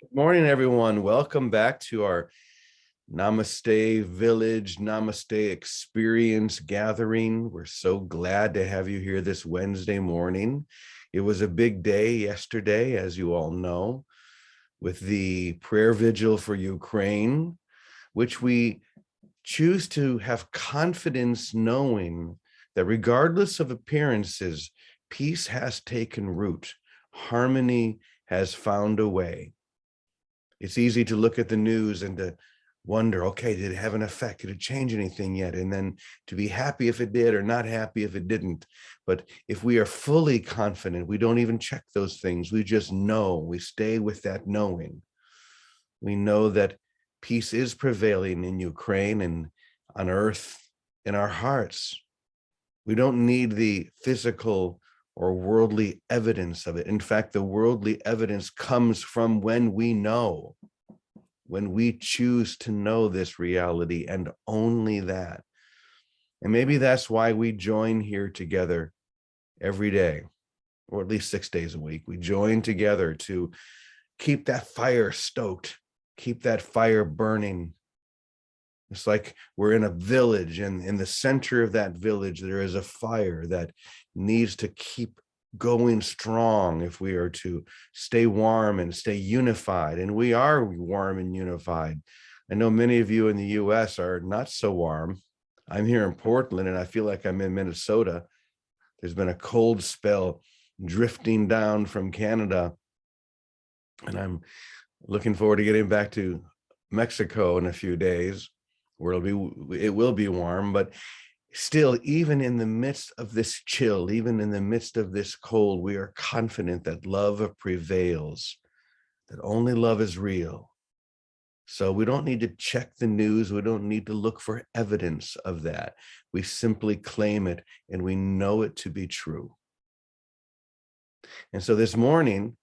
Good morning, everyone. Welcome back to our Namaste Village, Namaste Experience gathering. We're so glad to have you here this Wednesday morning. It was a big day yesterday, as you all know, with the prayer vigil for Ukraine, which we choose to have confidence knowing that regardless of appearances, peace has taken root, harmony has found a way. It's easy to look at the news and to wonder, okay, did it have an effect? Did it change anything yet? And then to be happy if it did or not happy if it didn't. But if we are fully confident, we don't even check those things. We just know, we stay with that knowing. We know that peace is prevailing in Ukraine and on earth, in our hearts. We don't need the physical or worldly evidence of it. In fact, the worldly evidence comes from when we know, when we choose to know this reality and only that. And maybe that's why we join here together every day, or at least 6 days a week. We join together to keep that fire stoked, keep that fire burning. It's like we're in a village, and in the center of that village, there is a fire that needs to keep going strong if we are to stay warm and stay unified. And we are warm and unified. I know many of you in the US are not so warm. I'm here in Portland, and I feel like I'm in Minnesota. There's been a cold spell drifting down from Canada, and I'm looking forward to getting back to Mexico in a few days, where it will be warm. But still, even in the midst of this chill, even in the midst of this cold, we are confident that love prevails, that only love is real. So we don't need to check the news. We don't need to look for evidence of that. We simply claim it, and we know it to be true. And so this morning,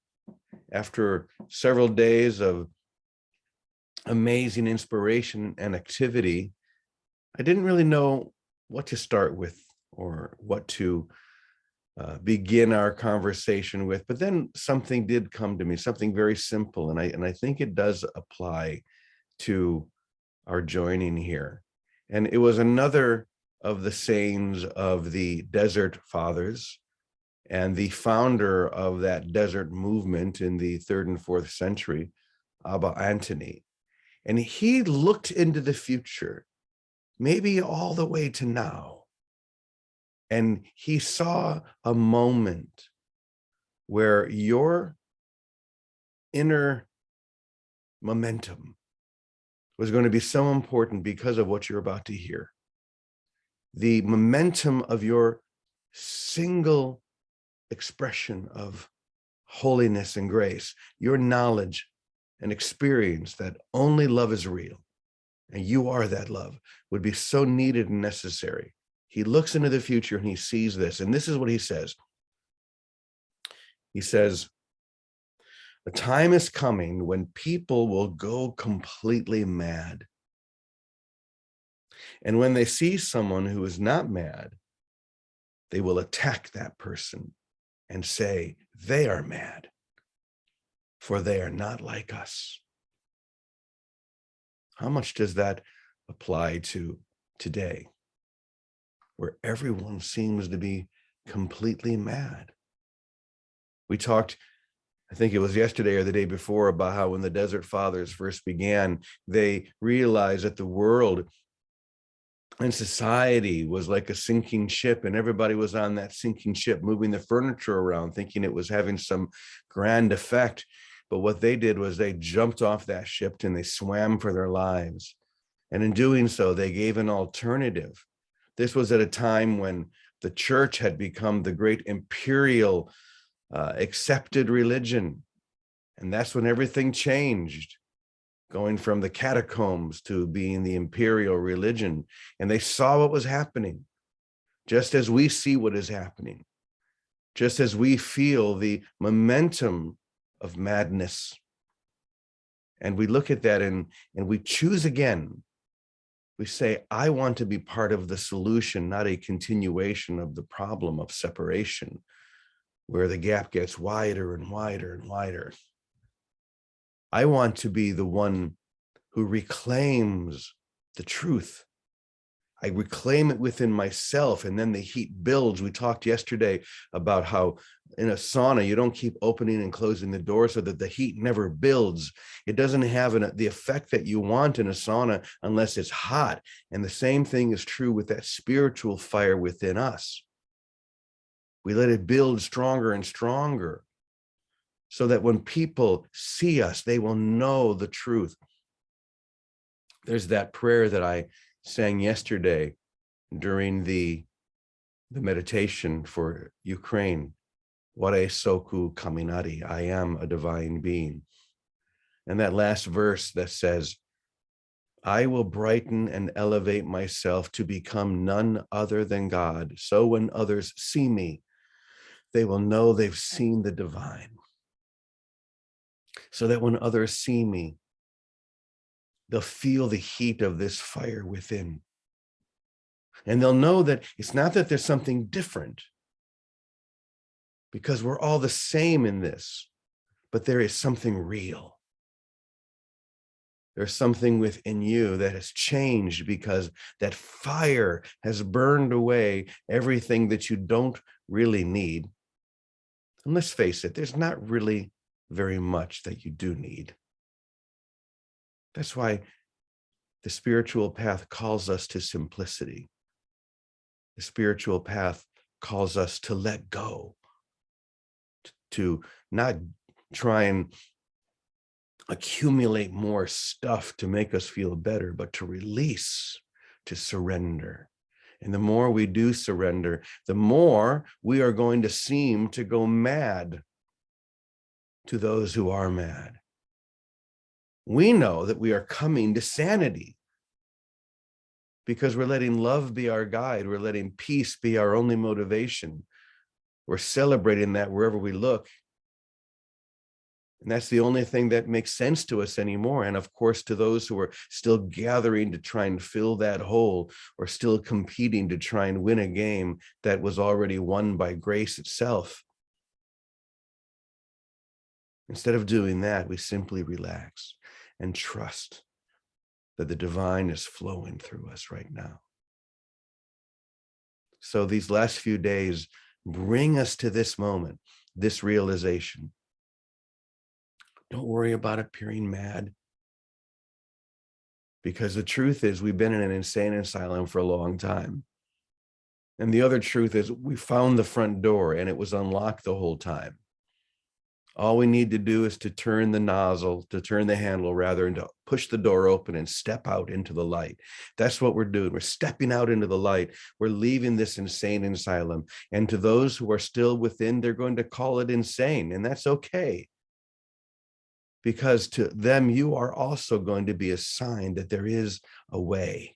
after several days of amazing inspiration and activity, I didn't really know what to start with or what to begin our conversation with. But then something did come to me, something very simple, and I think it does apply to our joining here. And it was another of the sayings of the Desert Fathers and the founder of that desert movement in the 3rd and 4th century, Abba Antony. And he looked into the future, maybe all the way to now. And he saw a moment where your inner momentum was going to be so important because of what you're about to hear. The momentum of your single expression of holiness and grace, your knowledge and experience that only love is real, and you are that love, would be so needed and necessary. He looks into the future and he sees this, and this is what he says. He says, a time is coming when people will go completely mad. And when they see someone who is not mad, they will attack that person and say, they are mad, for they are not like us. How much does that apply to today, where everyone seems to be completely mad? We talked, I think it was yesterday or the day before, about how when the Desert Fathers first began, they realized that the world and society was like a sinking ship, and everybody was on that sinking ship, moving the furniture around, thinking it was having some grand effect. But what they did was they jumped off that ship and they swam for their lives. And in doing so, they gave an alternative. This was at a time when the church had become the great imperial accepted religion. And that's when everything changed, going from the catacombs to being the imperial religion. And they saw what was happening, just as we see what is happening, just as we feel the momentum of madness. And we look at that and we choose again. We say, I want to be part of the solution, not a continuation of the problem of separation, where the gap gets wider and wider and wider. I want to be the one who reclaims the truth. I reclaim it within myself, and then the heat builds. We talked yesterday about how in a sauna, you don't keep opening and closing the door so that the heat never builds. It doesn't have the effect that you want in a sauna unless it's hot. And the same thing is true with that spiritual fire within us. We let it build stronger and stronger so that when people see us, they will know the truth. There's that prayer that I sang yesterday during the meditation for Ukraine. Ware soku kaminari, I am a divine being. And that last verse that says, I will brighten and elevate myself to become none other than God. So when others see me, they will know they've seen the divine. So that when others see me, they'll feel the heat of this fire within. And they'll know that it's not that there's something different, because we're all the same in this, but there is something real. There's something within you that has changed because that fire has burned away everything that you don't really need. And let's face it, there's not really very much that you do need. That's why the spiritual path calls us to simplicity. The spiritual path calls us to let go, to not try and accumulate more stuff to make us feel better, but to release, to surrender. And the more we do surrender, the more we are going to seem to go mad to those who are mad. We know that we are coming to sanity because we're letting love be our guide. We're letting peace be our only motivation. We're celebrating that wherever we look. And that's the only thing that makes sense to us anymore. And of course, to those who are still gathering to try and fill that hole, or still competing to try and win a game that was already won by grace itself. Instead of doing that, we simply relax and trust that the divine is flowing through us right now. So these last few days bring us to this moment, this realization. Don't worry about appearing mad, because the truth is we've been in an insane asylum for a long time. And the other truth is we found the front door and it was unlocked the whole time. All we need to do is to turn the handle rather, and to push the door open and step out into the light. That's what we're doing. We're stepping out into the light. We're leaving this insane asylum. And to those who are still within, they're going to call it insane, and that's okay. Because to them, you are also going to be a sign that there is a way.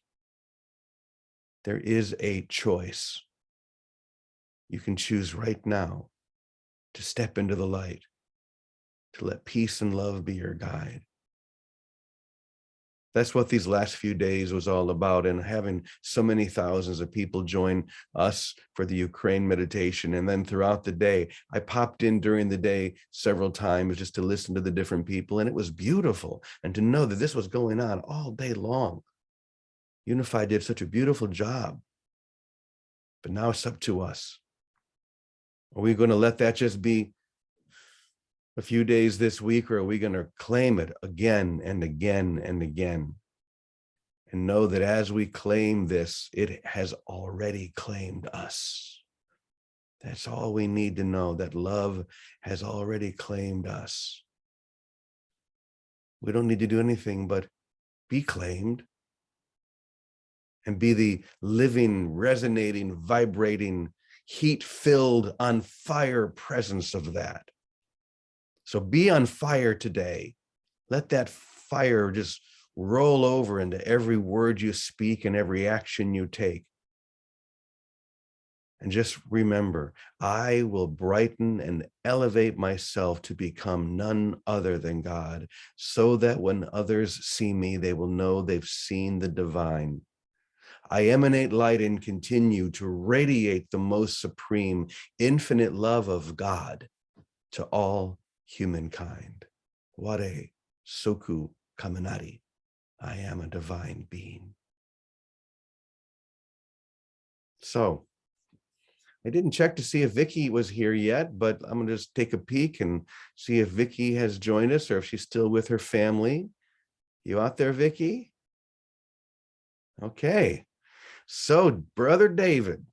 There is a choice. You can choose right now to step into the light, to let peace and love be your guide. That's what these last few days was all about, and having so many thousands of people join us for the Ukraine meditation. And then throughout the day, I popped in during the day several times just to listen to the different people, and it was beautiful. And to know that this was going on all day long. Unify did such a beautiful job, but now it's up to us. Are we going to let that just be a few days this week, or are we going to claim it again and again and again, and know that as we claim this, it has already claimed us? That's all we need to know, that love has already claimed us. We don't need to do anything but be claimed and be the living, resonating, vibrating, heat-filled, on fire presence of that. So be on fire today. Let that fire just roll over into every word you speak and every action you take. And just remember, I will brighten and elevate myself to become none other than God, so that when others see me, they will know they've seen the divine. I emanate light and continue to radiate the most supreme, infinite love of God to all humankind. Ware Soku Kaminari. I am a divine being. So I didn't check to see if Vicky was here yet, but I'm going to just take a peek and see if Vicky has joined us or if she's still with her family. You out there, Vicky? Okay. So, Brother David,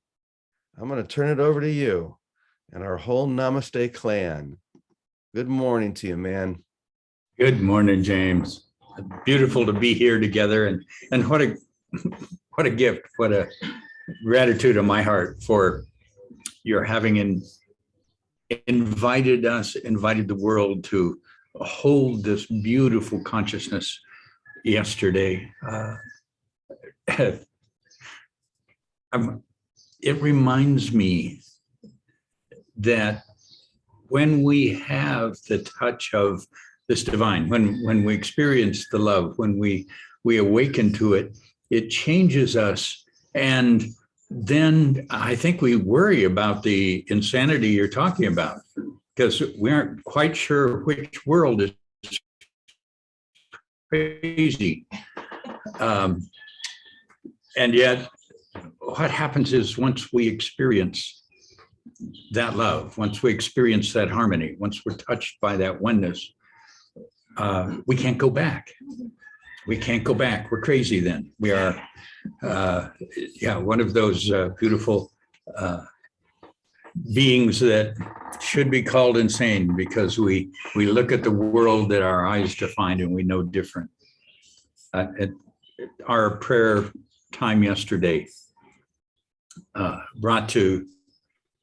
I'm going to turn it over to you and our whole Namaste clan. Good morning to you, man. Good morning, James. Beautiful to be here together, and what a gift, what a gratitude in my heart for your having invited the world to hold this beautiful consciousness yesterday. It reminds me that when we have the touch of this divine, when we experience the love, when we awaken to it, it changes us. And then I think we worry about the insanity you're talking about, because we aren't quite sure which world is crazy. And yet what happens is once we experience that love, once we experience that harmony, once we're touched by that oneness, we can't go back. We can't go back. We're crazy then. We are, one of those beautiful beings that should be called insane, because we look at the world that our eyes define and we know different. At our prayer time yesterday brought to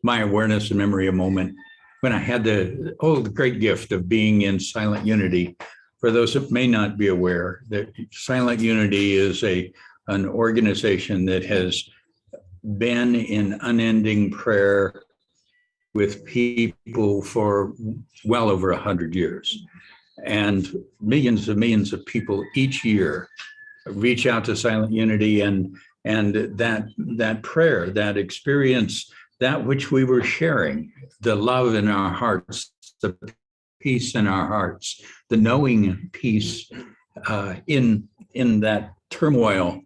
my awareness and memory a moment when I had the great gift of being in Silent Unity. For those that may not be aware, that Silent Unity is an organization that has been in unending prayer with people for well over 100 years. And millions of people each year reach out to Silent Unity, and that prayer, that experience, that which we were sharing, the love in our hearts, the peace in our hearts, the knowing peace in that turmoil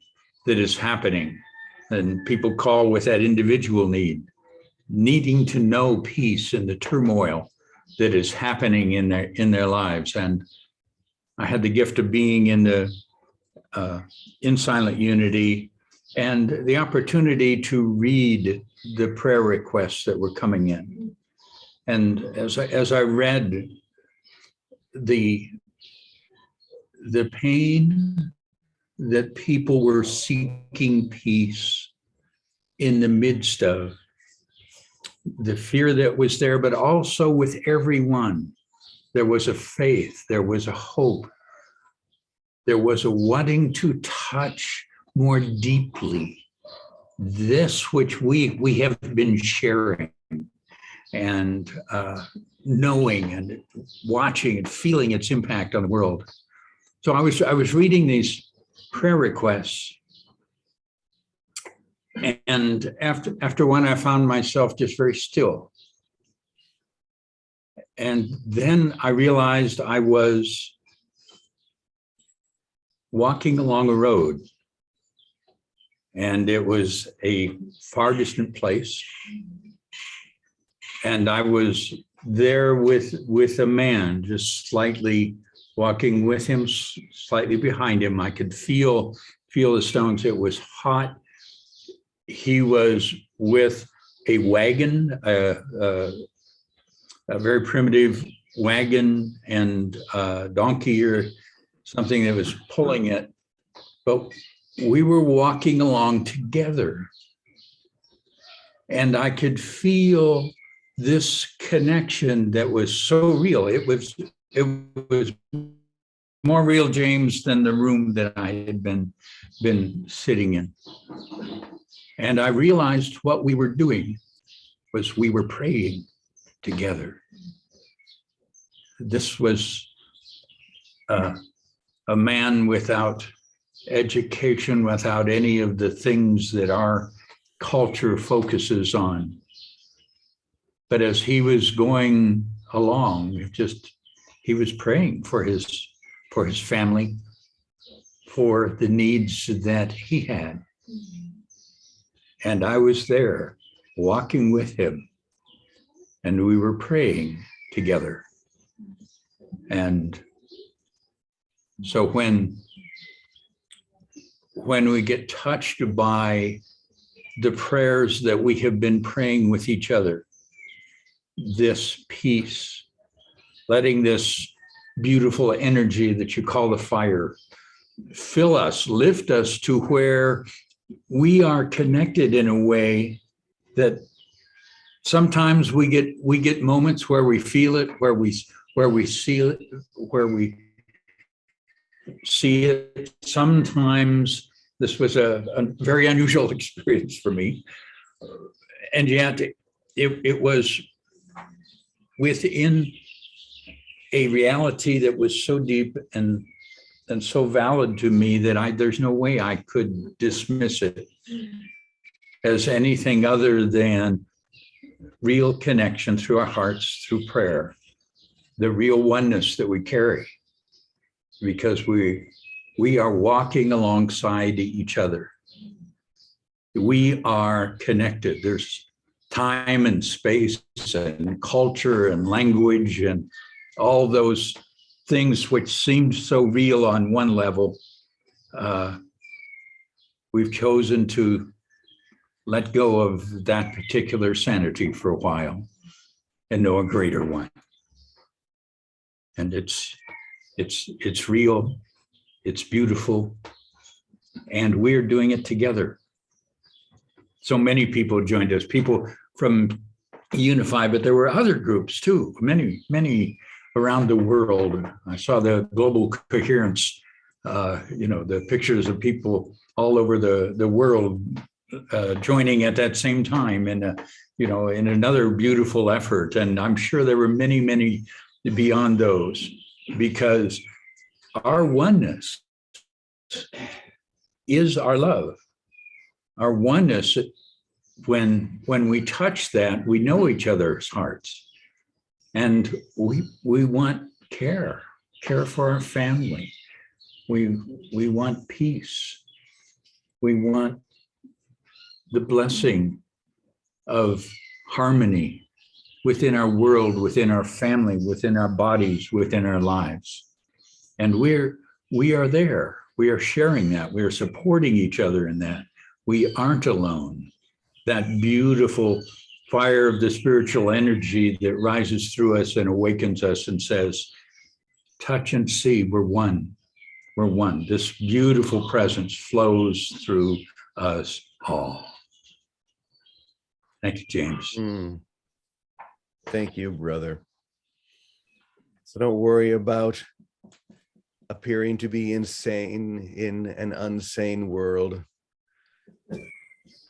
that is happening. And people call with that individual needing to know peace in the turmoil that is happening in their lives. And I had the gift of being in Silent Unity and the opportunity to read the prayer requests that were coming in. And as I read the pain that people were seeking peace in the midst of, the fear that was there, but also with everyone, there was a faith, there was a hope, there was a wanting to touch more deeply this which we have been sharing and knowing and watching and feeling its impact on the world. So I was reading these prayer requests, and after one, I found myself just very still. And then I realized I was walking along a road, and it was a far distant place. And I was there with a man, just slightly walking with him, slightly behind him. I could feel the stones. It was hot. He was with a wagon, a very primitive wagon and donkey or something that was pulling it. But we were walking along together, and I could feel this connection that was so real. It was more real, James, than the room that I had been sitting in. And I realized what we were doing was we were praying together. This was a man without education, without any of the things that our culture focuses on. But as he was going along, he was praying for his for his family, for the needs that he had. And I was there walking with him, and we were praying together. And so when we get touched by the prayers that we have been praying with each other, this peace, letting this beautiful energy that you call the fire fill us, lift us to where we are connected in a way that sometimes we get moments where we feel it, where we see it, where we see it. Sometimes this was a very unusual experience for me, and yet it was within a reality that was so deep and so valid to me that there's no way I could dismiss it as anything other than real connection through our hearts, through prayer, the real oneness that we carry, because we are walking alongside each other. We are connected. There's time and space and culture and language and all those things which seem so real on one level. We've chosen to let go of that particular sanity for a while and know a greater one. And it's real, it's beautiful, and we're doing it together. So many people joined us, people from Unify, but there were other groups too, many around the world. I saw the global coherence, the pictures of people all over the world joining at that same time in another beautiful effort. And I'm sure there were many beyond those, because our oneness is our love. Our oneness, when we touch that, we know each other's hearts. And we want care for our family. We want peace. We want the blessing of harmony within our world, within our family, within our bodies, within our lives. And we are there. We are sharing that. We are supporting each other in that. We aren't alone. That beautiful fire of the spiritual energy that rises through us and awakens us and says, touch and see, we're one. We're one. This beautiful presence flows through us all. Thank you, James. Thank you, brother. So don't worry about appearing to be insane in an unsane world.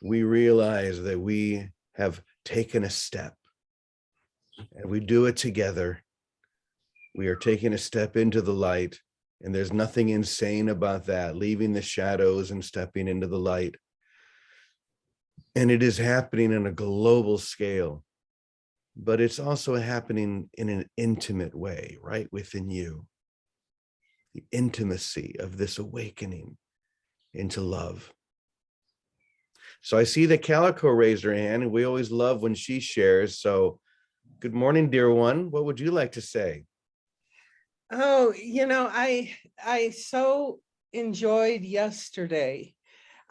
We realize that we have taken a step, and we do it together. We are taking a step into the light, and there's nothing insane about that, leaving the shadows and stepping into the light. And it is happening on a global scale, but it's also happening in an intimate way, right within you. The intimacy of this awakening into love. So I see that Calico raised her hand, and we always love when she shares. So good morning, dear one. What would you like to say? Oh, I so enjoyed yesterday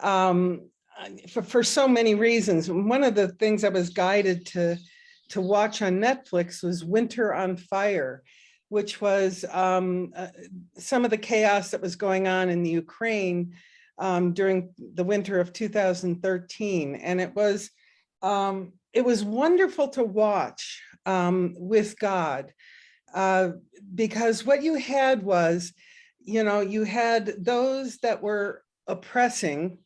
for so many reasons. One of the things I was guided to watch on Netflix was Winter on Fire, which was some of the chaos that was going on in the Ukraine during the winter of 2013. And it was wonderful to watch with God, because what you had was, you had those that were oppressing,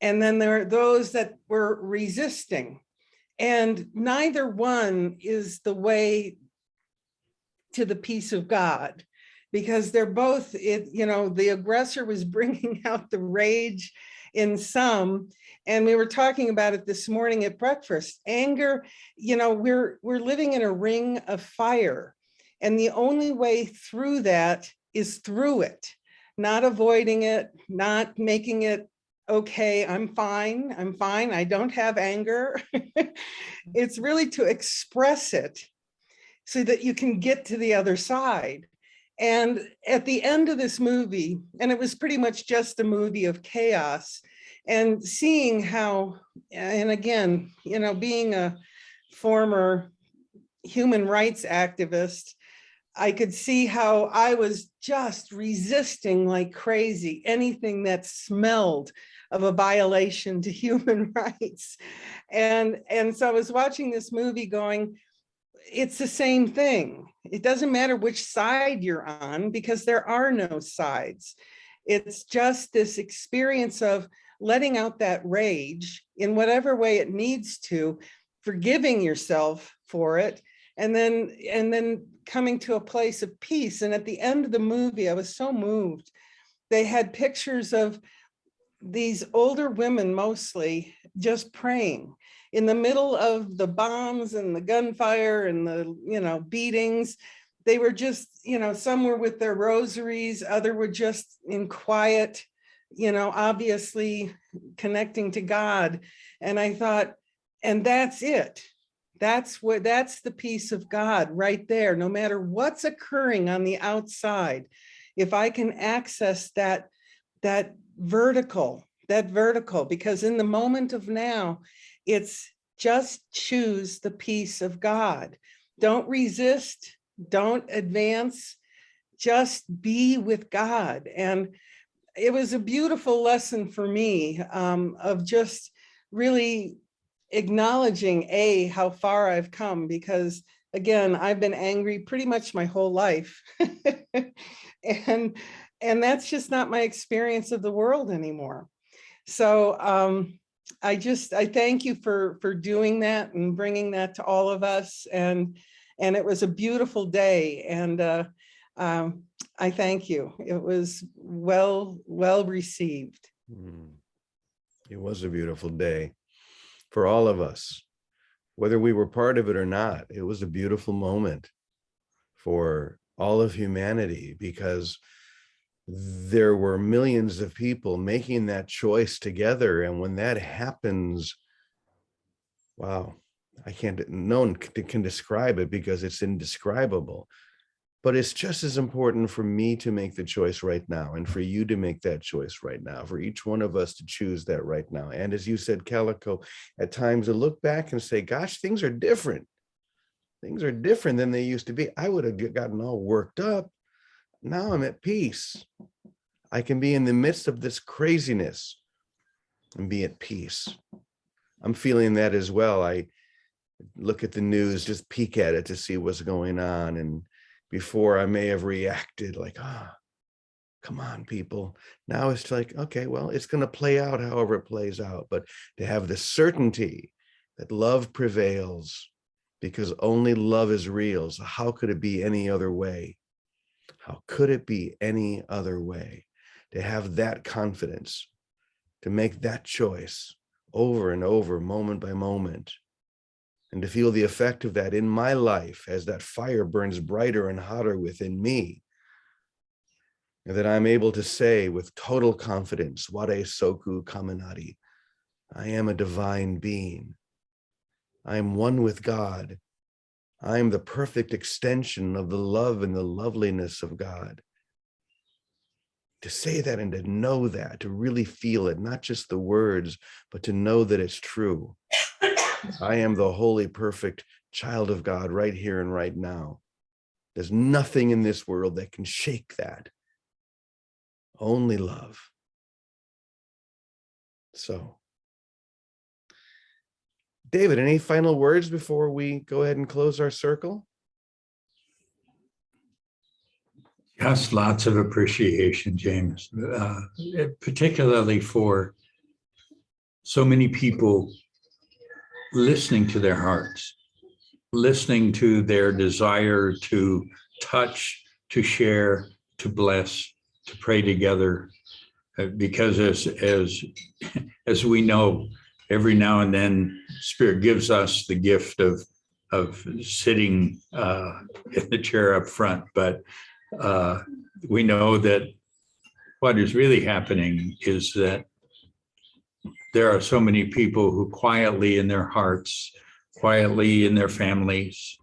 and then there were those that were resisting. And neither one is the way to the peace of God, because they're both, the aggressor was bringing out the rage in some. And we were talking about it this morning at breakfast. Anger, we're living in a ring of fire. And the only way through that is through it, not avoiding it, not making it, okay, I'm fine, I don't have anger. It's really to express it so that you can get to the other side. And at the end of this movie, and it was pretty much just a movie of chaos, and seeing how, and again, you know, being a former human rights activist, I could see how I was just resisting like crazy anything that smelled of a violation to human rights. And so I was watching this movie going, it's the same thing. It doesn't matter which side you're on, because there are no sides. It's just this experience of letting out that rage in whatever way it needs to, forgiving yourself for it, and then coming to a place of peace. And at the end of the movie, I was so moved. They had pictures of these older women, mostly just praying in the middle of the bombs and the gunfire and the, you know, beatings. They were just, you know, some were with their rosaries, other were just in quiet, you know, obviously connecting to God. And I thought, and that's it. That's the peace of God right there. No matter what's occurring on the outside, if I can access that vertical, because in the moment of now, it's just choose the peace of God. Don't resist, don't advance, just be with God. And it was a beautiful lesson for me, of just really acknowledging how far I've come, because again, I've been angry pretty much my whole life. and that's just not my experience of the world anymore. So I thank you for doing that and bringing that to all of us. And it was a beautiful day. And I thank you. It was well received. It was a beautiful day for all of us, whether we were part of it or not. It was a beautiful moment for all of humanity, because there were millions of people making that choice together. And when that happens, wow, no one can describe it, because it's indescribable. But it's just as important for me to make the choice right now, and for you to make that choice right now, for each one of us to choose that right now. And as you said, Calico, at times to look back and say, gosh, things are different. Things are different than they used to be. I would have gotten all worked up. Now I'm at peace. I can be in the midst of this craziness and be at peace. I'm feeling that as well. I look at the news, just peek at it to see what's going on. And before I may have reacted like, come on, people. Now it's like, okay, well, it's going to play out however it plays out. But to have the certainty that love prevails, because only love is real. So how could it be any other way? How could it be any other way? To have that confidence, to make that choice over and over, moment by moment, and to feel the effect of that in my life as that fire burns brighter and hotter within me, and that I'm able to say with total confidence, Ware Soku Kaminari, I am a divine being. I am one with God. I am the perfect extension of the love and the loveliness of God. To say that and to know that, to really feel it, not just the words, but to know that it's true. I am the holy, perfect child of God right here and right now. There's nothing in this world that can shake that. Only love. So, David, any final words before we go ahead and close our circle? Just lots of appreciation, James, particularly for so many people listening to their hearts, listening to their desire to touch, to share, to bless, to pray together. Because as we know, every now and then, Spirit gives us the gift of sitting in the chair up front, but we know that what is really happening is that there are so many people who quietly in their hearts, quietly in their families,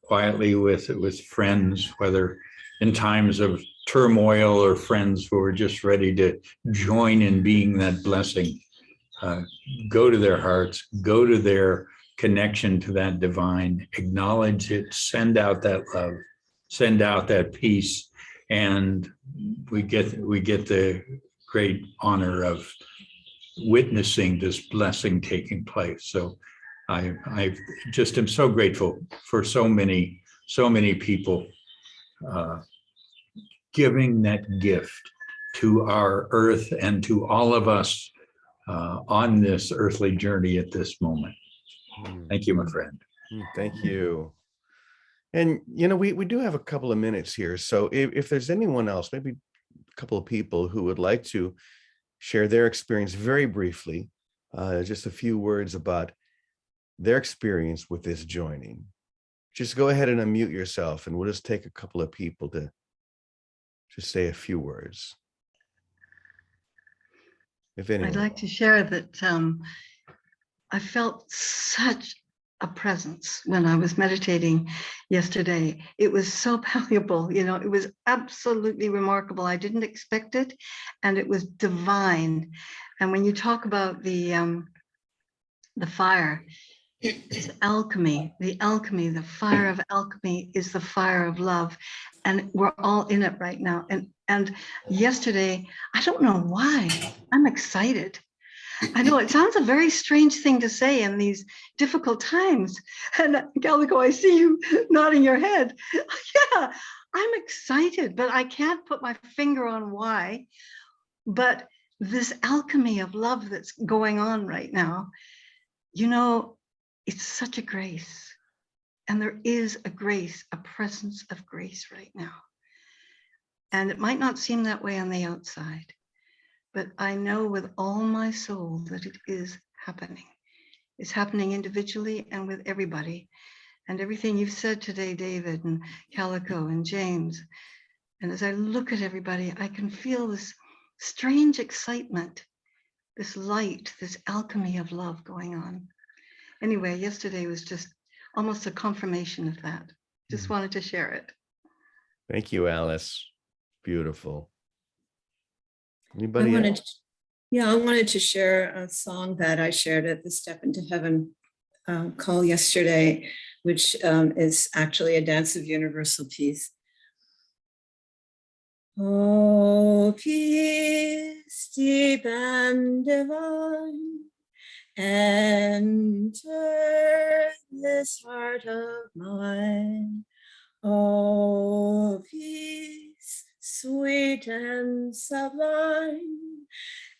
quietly with friends, whether in times of turmoil or friends who are just ready to join in being that blessing, go to their hearts, go to their connection to that divine, acknowledge it, send out that love, send out that peace, and we get the great honor of witnessing this blessing taking place. So I just am so grateful for so many people giving that gift to our earth and to all of us on this earthly journey at this moment. Thank you, my friend. Thank you. And, we do have a couple of minutes here. So if there's anyone else, maybe a couple of people who would like to share their experience very briefly, just a few words about their experience with this joining, just go ahead and unmute yourself, and we'll just take a couple of people to just say a few words. If anyone. I'd like to share that I felt such a presence when I was meditating yesterday. It was so valuable, it was absolutely remarkable. I didn't expect it, and it was divine. And when you talk about the fire, it's alchemy, the fire of alchemy is the fire of love. And we're all in it right now. And yesterday, I don't know why, I'm excited. I know it sounds a very strange thing to say in these difficult times. And Calico, I see you nodding your head. Yeah, I'm excited, but I can't put my finger on why. But this alchemy of love that's going on right now, it's such a grace. And there is a grace, a presence of grace right now. And it might not seem that way on the outside, but I know with all my soul that it is happening. It's happening individually and with everybody. And everything you've said today, David and Calico and James. And as I look at everybody, I can feel this strange excitement, this light, this alchemy of love going on. Anyway, yesterday was just almost a confirmation of that. Just wanted to share it. Thank you, Alice. Beautiful. I wanted to share a song that I shared at the Step into Heaven call yesterday, which is actually a dance of universal peace. Oh, peace deep and divine, enter this heart of mine. Oh, peace sweet and sublime,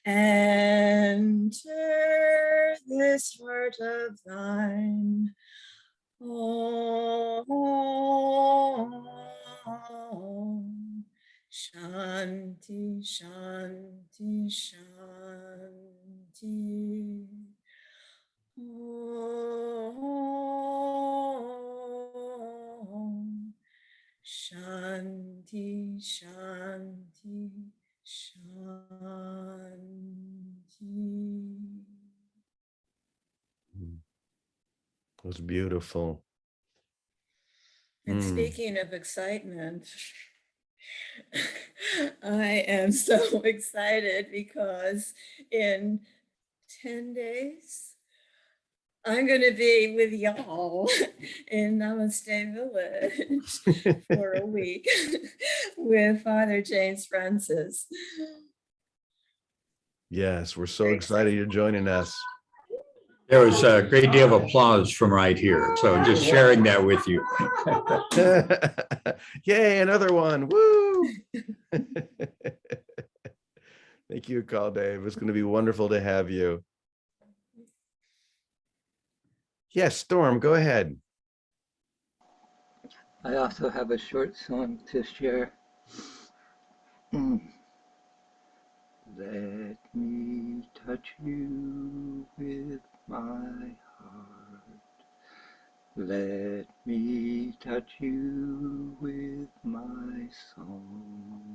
enter this heart of thine. Oh, Shanti, Shanti, Shanti. Om Shanti, Shanti, Shanti. It was beautiful. And speaking of excitement, I am so excited because in 10 days, I'm going to be with y'all in Namaste Village for a week with Father James Francis. Yes, we're so excited you're joining us. There was a great deal of applause from right here. So just sharing that with you. Yay, another one. Woo! Thank you, Carl Dave. It's going to be wonderful to have you. Yes, Storm, go ahead. I also have a short song to share. Let me touch you with my heart. Let me touch you with my song.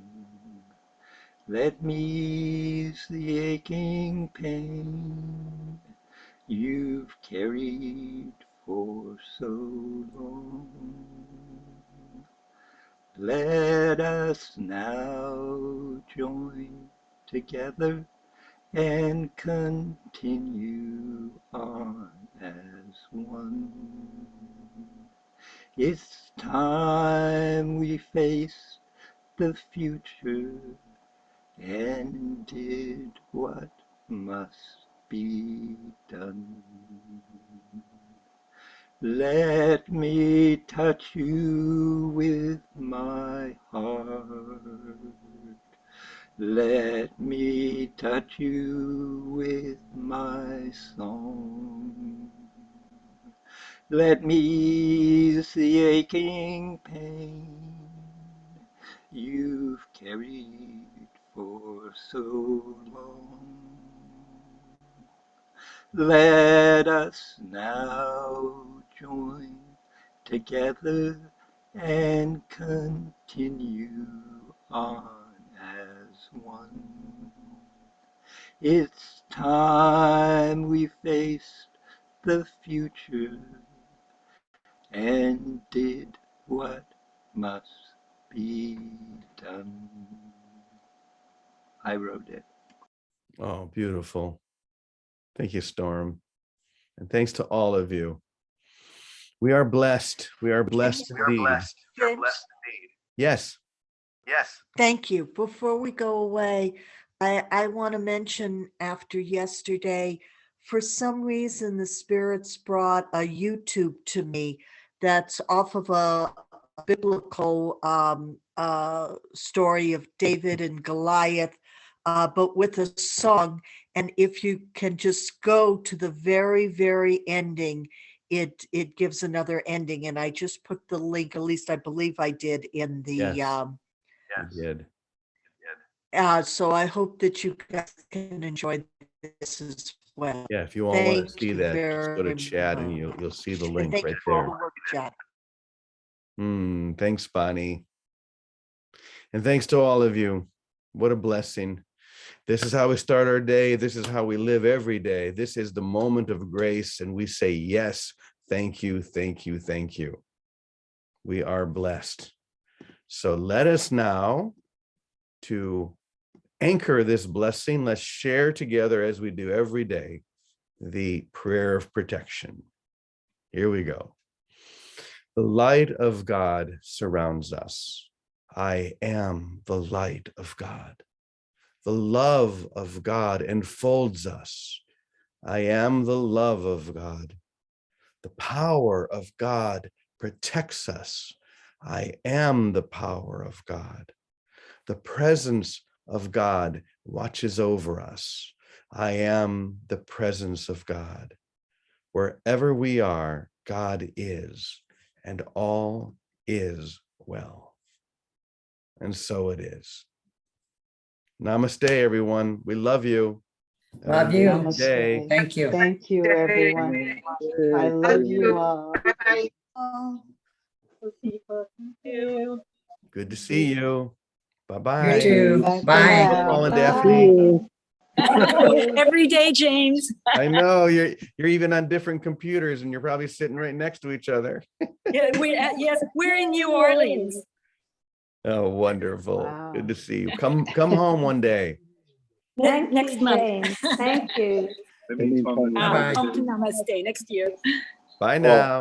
Let me ease the aching pain you've carried for so long. Let us now join together and continue on as one. It's time we face the future and did what must be done. Let me touch you with my heart. Let me touch you with my song. Let me ease the aching pain you've carried for so long. Let us now join together and continue on as one. It's time we faced the future and did what must be done. I wrote it. Oh, beautiful. Thank you, Storm. And thanks to all of you. We are blessed. We are blessed indeed. James, Yes. thank you. Before we go away, I want to mention after yesterday, for some reason, the spirits brought a YouTube to me that's off of a biblical story of David and Goliath, but with a song. And if you can just go to the very, very ending, it gives another ending. And I just put the link, at least I believe I did, in the Yes. We did. so I hope that you guys can enjoy this as well. Yeah, if you all want Thank to see you that, just go to very chat and much. you'll see the And link thank right you for all there. the work, John. Thanks, Bonnie. And thanks to all of you. What a blessing. This is how we start our day. This is how we live every day. This is the moment of grace. And we say, yes, thank you, thank you, thank you. We are blessed. So let us now, to anchor this blessing, let's share together, as we do every day, the prayer of protection. Here we go. The light of God surrounds us. I am the light of God. The love of God enfolds us. I am the love of God. The power of God protects us. I am the power of God. The presence of God watches over us. I am the presence of God. Wherever we are, God is, and all is well. And so it is. Namaste, everyone. We love you. Love you. Namaste. Day. Thank you. Thank you, everyone. I love you all. Good to see you. You Bye-bye. too. Bye for Bye. now. Colin, Bye. Daphne. Every day, James. I know you're even on different computers and you're probably sitting right next to each other. Yeah, yes, we're in New Orleans. Oh, wonderful. Wow. Good to see you. Come home one day. Next month. James. Thank you. Bye-bye. Come to Namaste next year. Bye now.